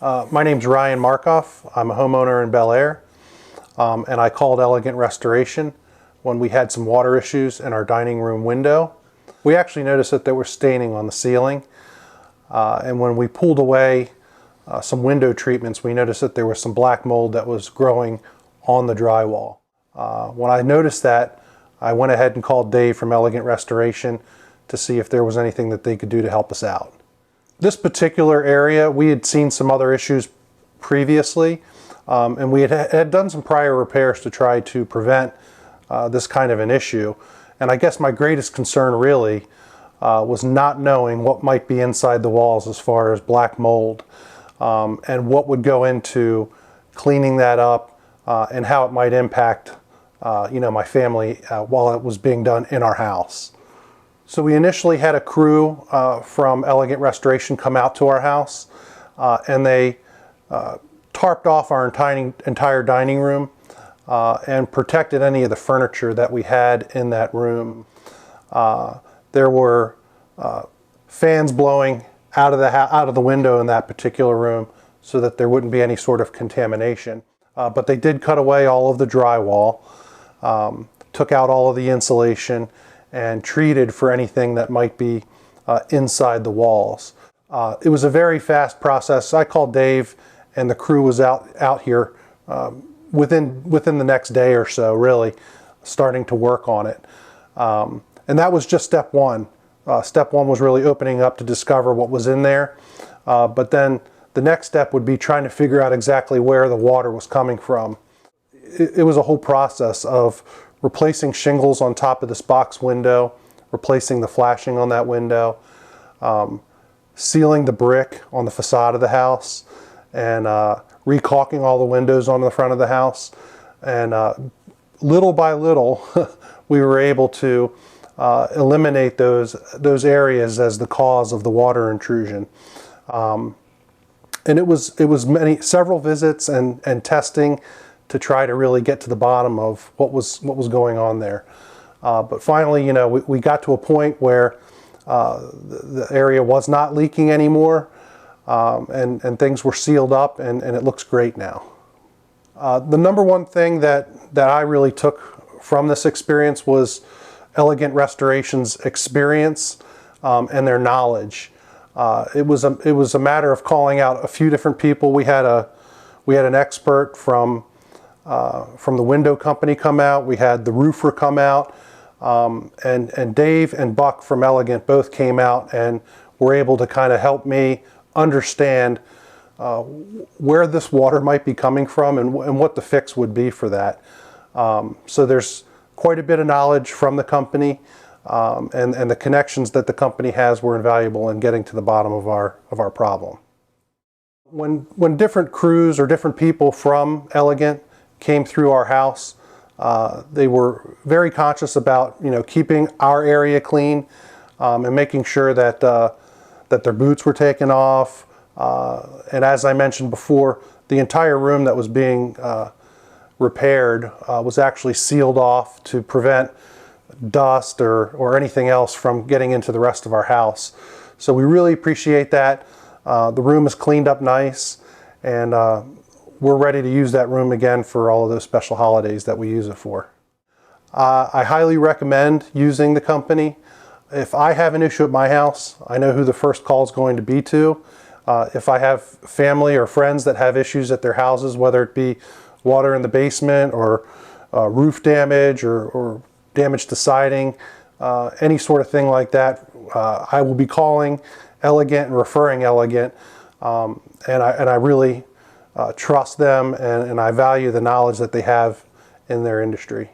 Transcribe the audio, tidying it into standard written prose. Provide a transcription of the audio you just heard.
My name's Ryan Markoff. I'm a homeowner in Bel Air, and I called Elegant Restoration when we had some water issues in our dining room window. We actually noticed that there was staining on the ceiling, and when we pulled away some window treatments, we noticed that there was some black mold that was growing on the drywall. When I noticed that, I went ahead and called Dave from Elegant Restoration to see if there was anything that they could do to help us out. This particular area, we had seen some other issues previously, and we had done some prior repairs to try to prevent this kind of an issue. And I guess my greatest concern really was not knowing what might be inside the walls as far as black mold, and what would go into cleaning that up, and how it might impact my family while it was being done in our house. So we initially had a crew from Elegant Restoration come out to our house, and they tarped off our entire dining room and protected any of the furniture that we had in that room. There were fans blowing out of the window in that particular room so that there wouldn't be any sort of contamination. But they did cut away all of the drywall, took out all of the insulation, and treated for anything that might be inside the walls. It was a very fast process. I called Dave, and the crew was out here within the next day or so, really starting to work on it. And that was just step one. Step one was really opening up to discover what was in there. But then the next step would be trying to figure out exactly where the water was coming from. It was a whole process of replacing shingles on top of this box window, replacing the flashing on that window, sealing the brick on the facade of the house, and re-caulking all the windows on the front of the house. And little by little, we were able to eliminate those areas as the cause of the water intrusion. And it was several visits and testing to try to really get to the bottom of what was going on there. But finally, we got to a point where the area was not leaking anymore, and things were sealed up, and it looks great now. The number one thing that I really took from this experience was Elegant Restoration's experience and their knowledge. It was a matter of calling out a few different people. We had an expert from the window company come out. We had the roofer come out, and Dave and Buck from Elegant both came out and were able to kind of help me understand where this water might be coming from and what the fix would be for that. So there's quite a bit of knowledge from the company, and the connections that the company has were invaluable in getting to the bottom of our problem. When different crews or different people from Elegant came through our house, they were very conscious about keeping our area clean, and making sure that their boots were taken off. And as I mentioned before, the entire room that was being repaired was actually sealed off to prevent dust or anything else from getting into the rest of our house. So we really appreciate that. The room is cleaned up nice, and we're ready to use that room again for all of those special holidays that we use it for. I highly recommend using the company. If I have an issue at my house, I know who the first call is going to be to. If I have family or friends that have issues at their houses, whether it be water in the basement or roof damage or damage to siding, any sort of thing like that, I will be calling Elegant and referring Elegant, and I really trust them, and I value the knowledge that they have in their industry.